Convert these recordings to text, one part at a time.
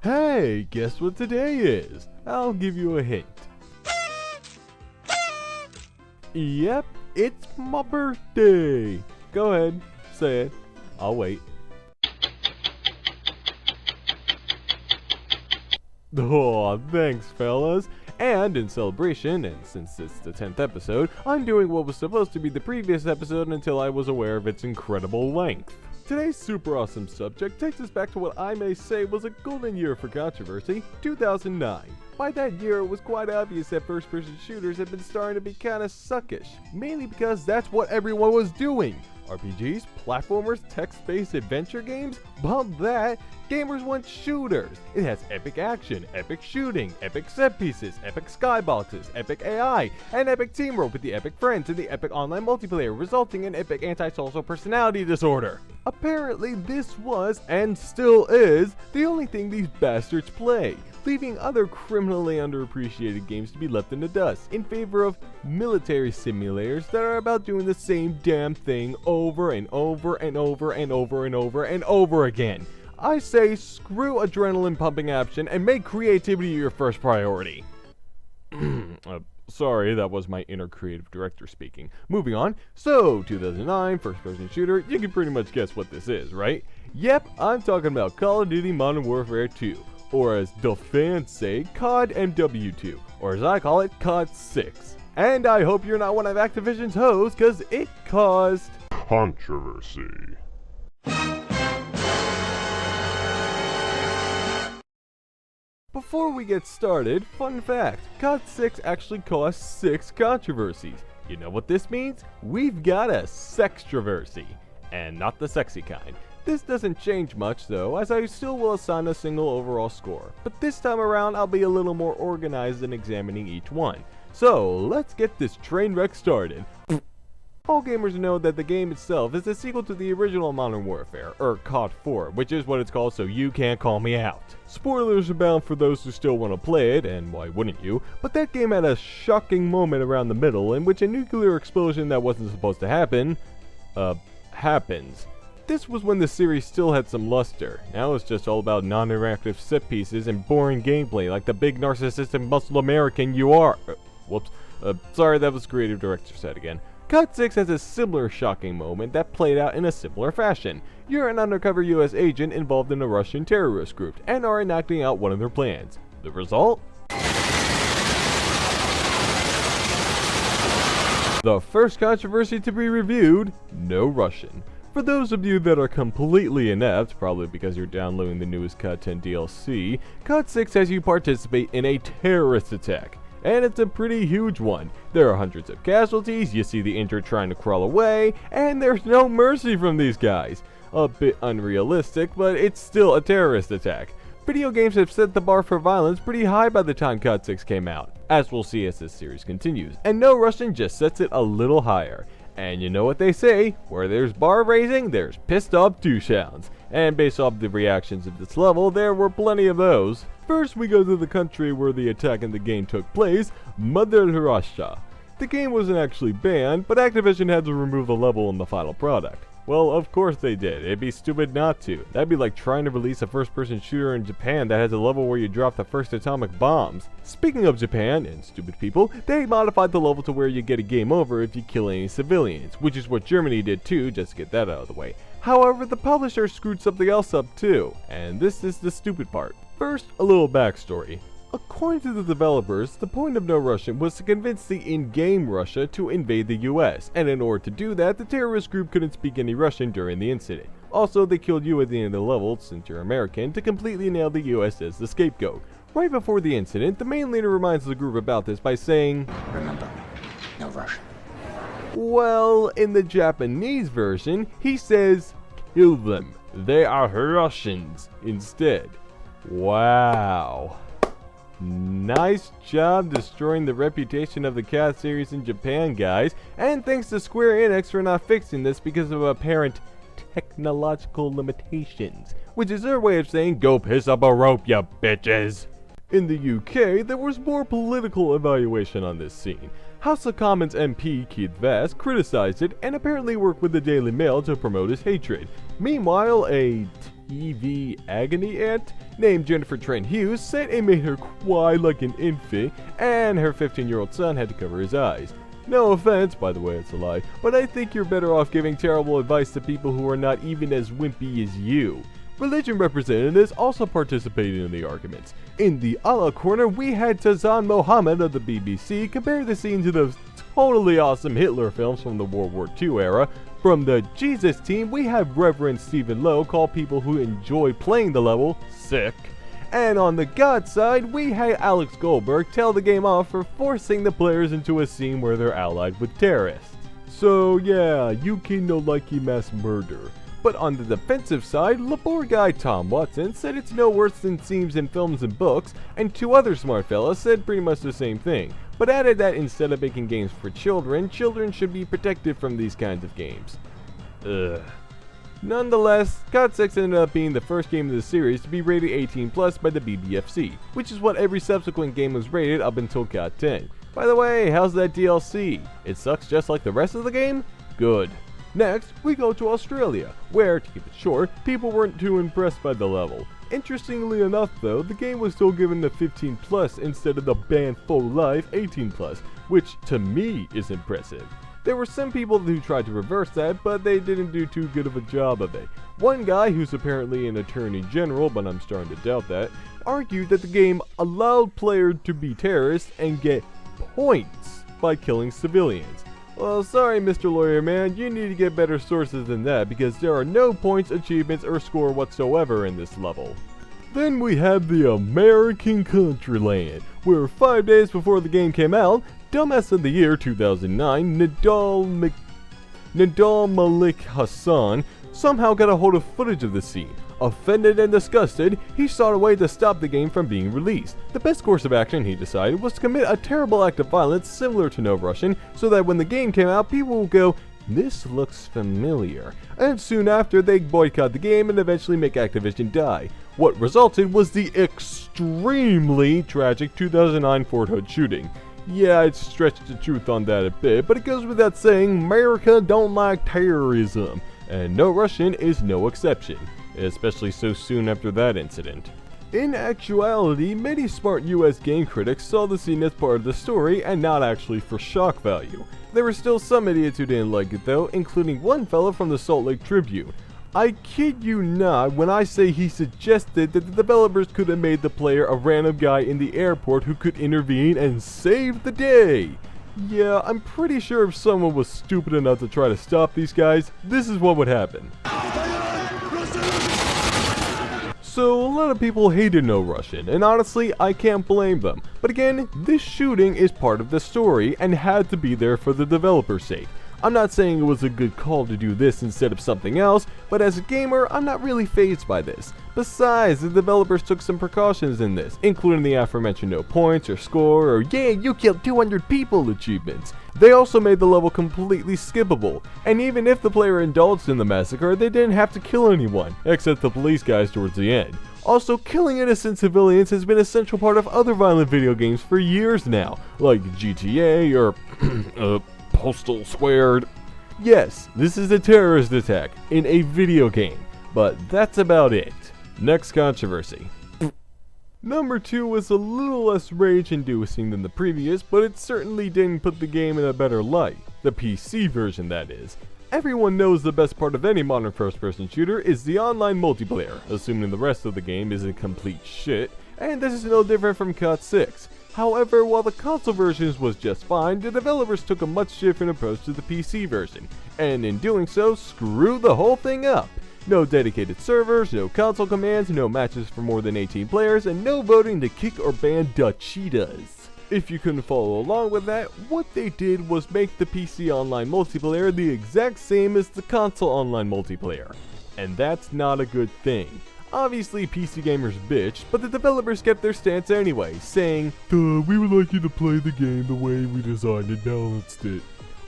Hey, guess what today is? I'll give you a hint. Yep, it's my birthday. Go ahead, say it. I'll wait. Oh, thanks, fellas. And in celebration, and since it's the 10th episode, I'm doing what was supposed to be the previous episode until I was aware of its incredible length. Today's super awesome subject takes us back to what I may say was a golden year for controversy, 2009. By that year, it was quite obvious that first-person shooters had been starting to be kinda suckish, mainly because that's what everyone was doing. RPGs, platformers, text-based adventure games? Bump that! Gamers want shooters! It has epic action, epic shooting, epic set pieces, epic skyboxes, epic AI, and epic teamwork with the epic friends and the epic online multiplayer, resulting in epic antisocial personality disorder. Apparently, this was, and still is, the only thing these bastards play, leaving other criminally underappreciated games to be left in the dust in favor of military simulators that are about doing the same damn thing over and over and over and over and over and over again. I say screw adrenaline pumping action and make creativity your first priority. Sorry, that was my inner creative director speaking. Moving on. So, 2009, first-person shooter, you can pretty much guess what this is, right? Yep, I'm talking about Call of Duty Modern Warfare 2, or as the fans say, COD MW2, or as I call it, COD 6. And I hope you're not one of Activision's hoes, cause it caused controversy. Before we get started, fun fact, COD 6 actually caused 6 controversies. You know what this means? We've got a sextroversy, and not the sexy kind. This doesn't change much though, as I still will assign a single overall score, but this time around I'll be a little more organized in examining each one. So, let's get this train wreck started. All gamers know that the game itself is a sequel to the original Modern Warfare, or COD 4, which is what it's called, so you can't call me out. Spoilers abound for those who still want to play it, and why wouldn't you, but that game had a shocking moment around the middle in which a nuclear explosion that wasn't supposed to happen, happens. This was when the series still had some luster. Now it's just all about non-interactive set pieces and boring gameplay like the big narcissistic muscle American you are. Sorry, that was creative director said again. COD 6 has a similar shocking moment that played out in a similar fashion. You're an undercover US agent involved in a Russian terrorist group and are enacting out one of their plans. The result? The first controversy to be reviewed, no Russian. For those of you that are completely inept, probably because you're downloading the newest COD 10 DLC, COD 6 has you participate in a terrorist attack. And it's a pretty huge one. There are hundreds of casualties, you see the injured trying to crawl away, and there's no mercy from these guys. A bit unrealistic, but it's still a terrorist attack. Video games have set the bar for violence pretty high by the time COD 6 came out, as we'll see as this series continues, and no Russian just sets it a little higher. And you know what they say, where there's bar raising, there's pissed off douche-hounds. And based off the reactions of this level, there were plenty of those. First we go to the country where the attack in the game took place, Mother Russia. The game wasn't actually banned, but Activision had to remove the level in the final product. Well, of course they did. It'd be stupid not to. That'd be like trying to release a first-person shooter in Japan that has a level where you drop the first atomic bombs. Speaking of Japan and stupid people, they modified the level to where you get a game over if you kill any civilians, which is what Germany did too, just to get that out of the way. However, the publisher screwed something else up too, and this is the stupid part. First, a little backstory. According to the developers, the point of No Russian was to convince the in-game Russia to invade the US, and in order to do that, the terrorist group couldn't speak any Russian during the incident. Also, they killed you at the end of the level, since you're American, to completely nail the US as the scapegoat. Right before the incident, the main leader reminds the group about this by saying, "Remember, no Russian." Well, in the Japanese version, he says, "Kill them, they are Russians," instead. Wow. Nice job destroying the reputation of the COD series in Japan, guys, and thanks to Square Enix for not fixing this because of apparent technological limitations, which is their way of saying go piss up a rope, you bitches. In the UK, there was more political evaluation on this scene. House of Commons MP Keith Vass criticized it and apparently worked with the Daily Mail to promote his hatred. Meanwhile, a EV agony aunt named Jennifer Trent Hughes said it made her cry like an infant, and her 15-year-old son had to cover his eyes. No offense, by the way, it's a lie, but I think you're better off giving terrible advice to people who are not even as wimpy as you. Religion representatives also participated in the arguments. In the Allah corner, we had Tazan Mohammed of the BBC compare the scene to those totally awesome Hitler films from the World War II era. From the Jesus team, we have Reverend Stephen Lowe call people who enjoy playing the level sick. And on the God side, we had Alex Goldberg tell the game off for forcing the players into a scene where they're allied with terrorists. So yeah, UK no likey mass murder. But on the defensive side, Labor guy Tom Watson said it's no worse than seems in films and books, and two other smart fellas said pretty much the same thing, but added that instead of making games for children, children should be protected from these kinds of games. Ugh. Nonetheless, COD 6 ended up being the first game of the series to be rated 18+ by the BBFC, which is what every subsequent game was rated up until COD 10. By the way, how's that DLC? It sucks just like the rest of the game? Good. Next, we go to Australia, where, to keep it short, people weren't too impressed by the level. Interestingly enough though, the game was still given the 15+ instead of the banned full life 18+, which to me is impressive. There were some people who tried to reverse that, but they didn't do too good of a job of it. One guy, who's apparently an attorney general, but I'm starting to doubt that, argued that the game allowed players to be terrorists and get points by killing civilians. Well, sorry Mr. Lawyer Man, you need to get better sources than that because there are no points, achievements, or score whatsoever in this level. Then we have the American Countryland, where 5 days before the game came out, Dumbass of the Year 2009, Nadal Malik Hassan somehow got a hold of footage of the scene. Offended and disgusted, he sought a way to stop the game from being released. The best course of action, he decided, was to commit a terrible act of violence similar to No Russian, so that when the game came out, people will go, "This looks familiar," and soon after they boycott the game and eventually make Activision die. What resulted was the extremely tragic 2009 Fort Hood shooting. Yeah, I'd stretched the truth on that a bit, but it goes without saying, America don't like terrorism, and No Russian is no exception, especially so soon after that incident. In actuality, many smart US game critics saw the scene as part of the story and not actually for shock value. There were still some idiots who didn't like it though, including one fellow from the Salt Lake Tribune. I kid you not when I say he suggested that the developers could have made the player a random guy in the airport who could intervene and save the day. Yeah, I'm pretty sure if someone was stupid enough to try to stop these guys, this is what would happen. So a lot of people hated No Russian, and honestly, I can't blame them. But again, this shooting is part of the story and had to be there for the developer's sake. I'm not saying it was a good call to do this instead of something else, but as a gamer, I'm not really fazed by this. Besides, the developers took some precautions in this, including the aforementioned no points or score or "yeah, you killed 200 people" achievements. They also made the level completely skippable, and even if the player indulged in the massacre, they didn't have to kill anyone, except the police guys towards the end. Also, killing innocent civilians has been an essential part of other violent video games for years now, like GTA or Postal Squared. Yes, this is a terrorist attack in a video game, but that's about it. Next controversy. Number 2 was a little less rage-inducing than the previous, but it certainly didn't put the game in a better light. The PC version, that is. Everyone knows the best part of any modern first-person shooter is the online multiplayer, assuming the rest of the game isn't complete shit, and this is no different from COD 6. However, while the console version was just fine, the developers took a much different approach to the PC version, and in doing so, screwed the whole thing up. No dedicated servers, no console commands, no matches for more than 18 players, and no voting to kick or ban the cheetahs. If you couldn't follow along with that, what they did was make the PC online multiplayer the exact same as the console online multiplayer. And that's not a good thing. Obviously, PC gamers bitched, but the developers kept their stance anyway, saying, "We would like you to play the game the way we designed and balanced it."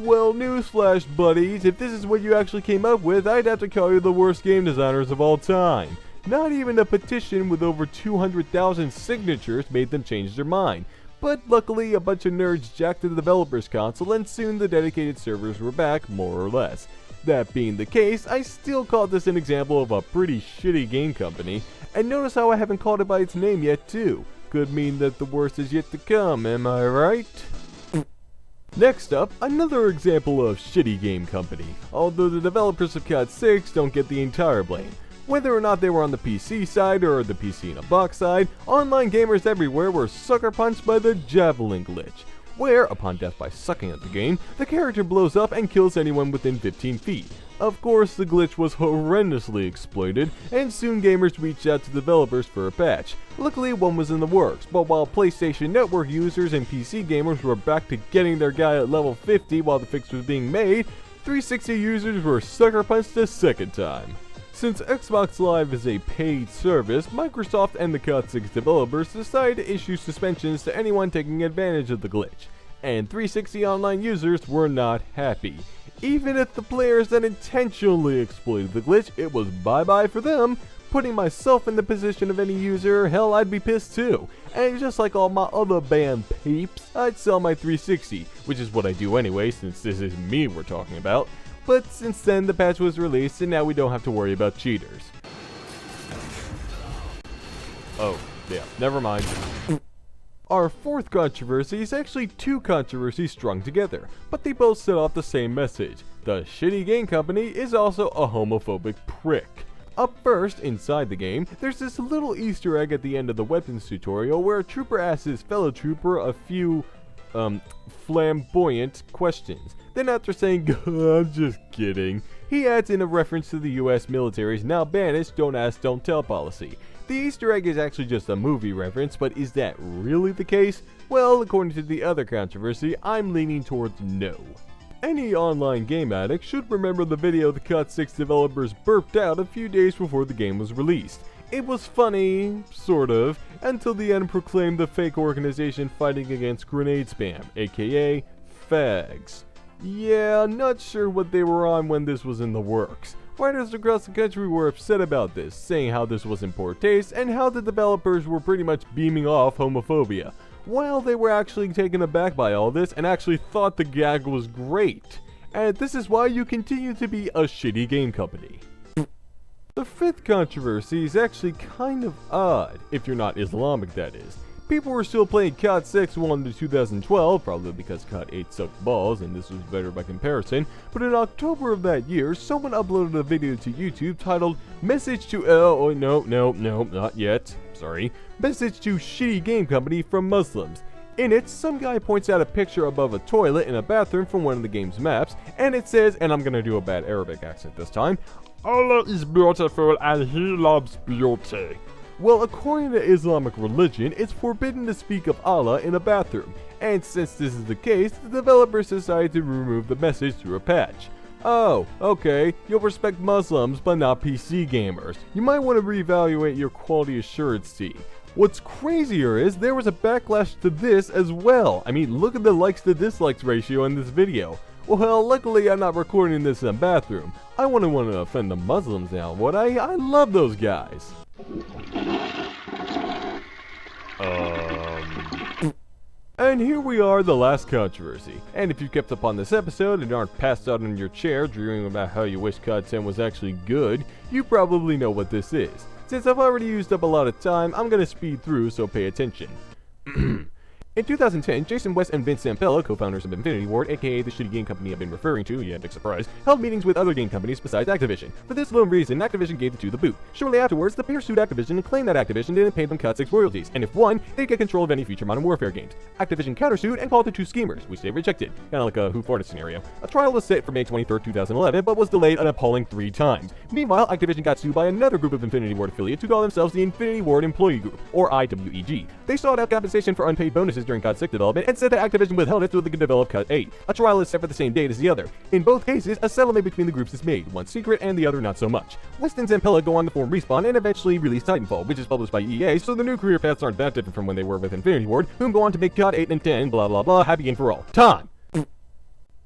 Well, newsflash buddies, if this is what you actually came up with, I'd have to call you the worst game designers of all time. Not even a petition with over 200,000 signatures made them change their mind. But luckily, a bunch of nerds jacked the developer's console, and soon the dedicated servers were back, more or less. that being the case, I still call this an example of a pretty shitty game company, and notice how I haven't called it by its name yet too. Could mean that the worst is yet to come, am I right? Next up, another example of shitty game company, although the developers of COD 6 don't get the entire blame. Whether or not they were on the PC side or the PC in a box side, online gamers everywhere were sucker punched by the Javelin glitch, where, upon death by sucking at the game, the character blows up and kills anyone within 15 feet. Of course, the glitch was horrendously exploited, and soon gamers reached out to developers for a patch. Luckily, one was in the works, but while PlayStation Network users and PC gamers were back to getting their guy at level 50 while the fix was being made, 360 users were sucker punched a second time. Since Xbox Live is a paid service, Microsoft and the COD 6 developers decided to issue suspensions to anyone taking advantage of the glitch, and 360 online users were not happy. Even if the players that intentionally exploited the glitch, it was bye-bye for them. Putting myself in the position of any user, hell, I'd be pissed too. And just like all my other band peeps, I'd sell my 360, which is what I do anyway, since this is me we're talking about. But since then, the patch was released, and now we don't have to worry about cheaters. Oh, yeah, never mind. Our fourth controversy is actually two controversies strung together, but they both set off the same message. The shitty game company is also a homophobic prick. Up first, inside the game, there's this little Easter egg at the end of the weapons tutorial where a trooper asks his fellow trooper a few, flamboyant questions. Then after saying, I'm just kidding, he adds in a reference to the US military's now banished don't ask, don't tell policy. The Easter egg is actually just a movie reference, but is that really the case? Well, according to the other controversy, I'm leaning towards no. Any online game addict should remember the video the COD 6 developers burped out a few days before the game was released. It was funny, sort of, until the end proclaimed the fake organization fighting against grenade spam, aka FAGs. Yeah, not sure what they were on when this was in the works. Writers across the country were upset about this, saying how this was in poor taste and how the developers were pretty much beaming off homophobia, while they were actually taken aback by all this and actually thought the gag was great. And this is why you continue to be a shitty game company. The fifth controversy is actually kind of odd, if you're not Islamic that is. People were still playing COD 6 well into 2012, probably because COD 8 sucked balls and this was better by comparison, but in October of that year, someone uploaded a video to YouTube titled Message to not yet, sorry, Message to Shitty Game Company from Muslims. In it, some guy points out a picture above a toilet in a bathroom from one of the game's maps, and it says, and I'm gonna do a bad Arabic accent this time, Allah is beautiful and He loves beauty. Well, according to Islamic religion, it's forbidden to speak of Allah in a bathroom, and since this is the case, the developers decided to remove the message through a patch. Oh, okay, you'll respect Muslims, but not PC gamers. You might want to reevaluate your quality assurance. What's crazier is there was a backlash to this as well. I mean, look at the likes to dislikes ratio in this video. Well, luckily I'm not recording this in a bathroom. I wouldn't want to offend the Muslims now, would I? I love those guys. And here we are, the last controversy. And if you kept up on this episode and aren't passed out in your chair dreaming about how you wish COD 10 was actually good, you probably know what this is. Since I've already used up a lot of time, I'm gonna speed through, so pay attention. In 2010, Jason West and Vince Zampella, co-founders of Infinity Ward, aka the shitty game company I've been referring to, yeah, big surprise, held meetings with other game companies besides Activision. For this lone reason, Activision gave the two the boot. Shortly afterwards, the pair sued Activision and claimed that Activision didn't pay them COD 6 royalties, and if won, they'd get control of any future Modern Warfare games. Activision countersued and called the two schemers, which they rejected, kinda like a Who Farted scenario. A trial was set for May 23rd, 2011, but was delayed an appalling 3 times. Meanwhile, Activision got sued by another group of Infinity Ward affiliates who call themselves the Infinity Ward Employee Group, or IWEG. They sought out compensation for unpaid bonuses during COD 6 development, and said that Activision withheld it so they could develop COD 8. A trial is set for the same date as the other. In both cases, a settlement between the groups is made, one secret and the other not so much. West and Zampella go on to form Respawn and eventually release Titanfall, which is published by EA, so the new career paths aren't that different from when they were with Infinity Ward, whom go on to make COD 8 and 10, blah blah blah, happy game for all. Time!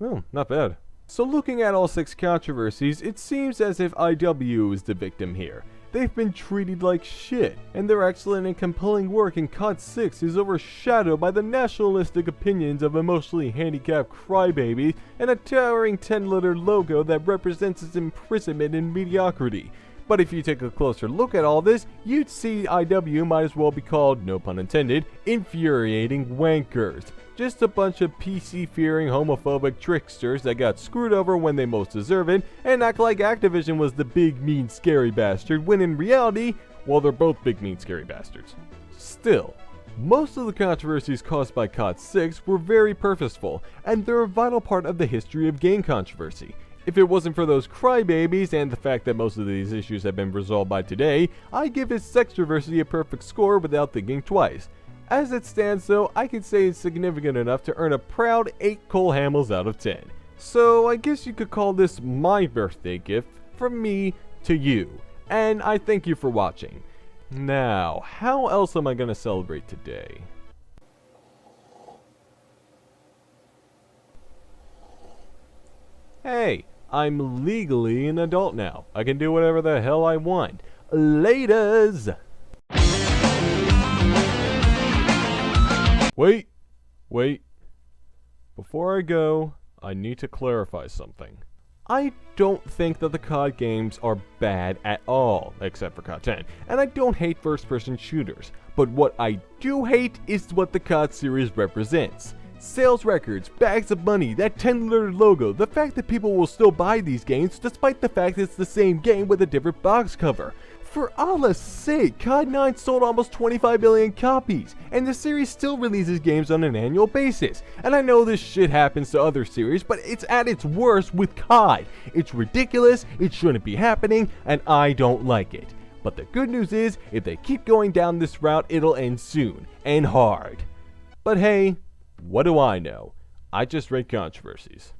Oh, not bad. So looking at all 6 controversies, it seems as if IW is the victim here. they've been treated like shit, and their excellent and compelling work in COD 6 is overshadowed by the nationalistic opinions of emotionally handicapped crybabies and a towering 10-letter logo that represents its imprisonment in mediocrity. But if you take a closer look at all this, you'd see IW might as well be called, no pun intended, infuriating wankers. Just a bunch of PC-fearing homophobic tricksters that got screwed over when they most deserve it, and act like Activision was the big, mean, scary bastard, when in reality, well, they're both big, mean, scary bastards. Still, most of the controversies caused by COD 6 were very purposeful, and they're a vital part of the history of game controversy. If it wasn't for those crybabies and the fact that most of these issues have been resolved by today, I'd give its Sextroversy a perfect score without thinking twice. As it stands though, I could say it's significant enough to earn a proud 8 Cole Hamels out of 10. So I guess you could call this my birthday gift from me to you, and I thank you for watching. Now, how else am I gonna celebrate today? Hey, I'm legally an adult now. I can do whatever the hell I want. Laters! Wait. Before I go, I need to clarify something. I don't think that the COD games are bad at all, except for COD 10, and I don't hate first-person shooters, but what I do hate is what the COD series represents. Sales records, bags of money, that 10-letter logo, the fact that people will still buy these games despite the fact it's the same game with a different box cover. For Allah's sake, COD 9 sold almost 25 million copies, and the series still releases games on an annual basis. And I know this shit happens to other series, but it's at its worst with COD. It's ridiculous, it shouldn't be happening, and I don't like it. But the good news is, if they keep going down this route, it'll end soon, and hard. But hey, what do I know? I just rate controversies.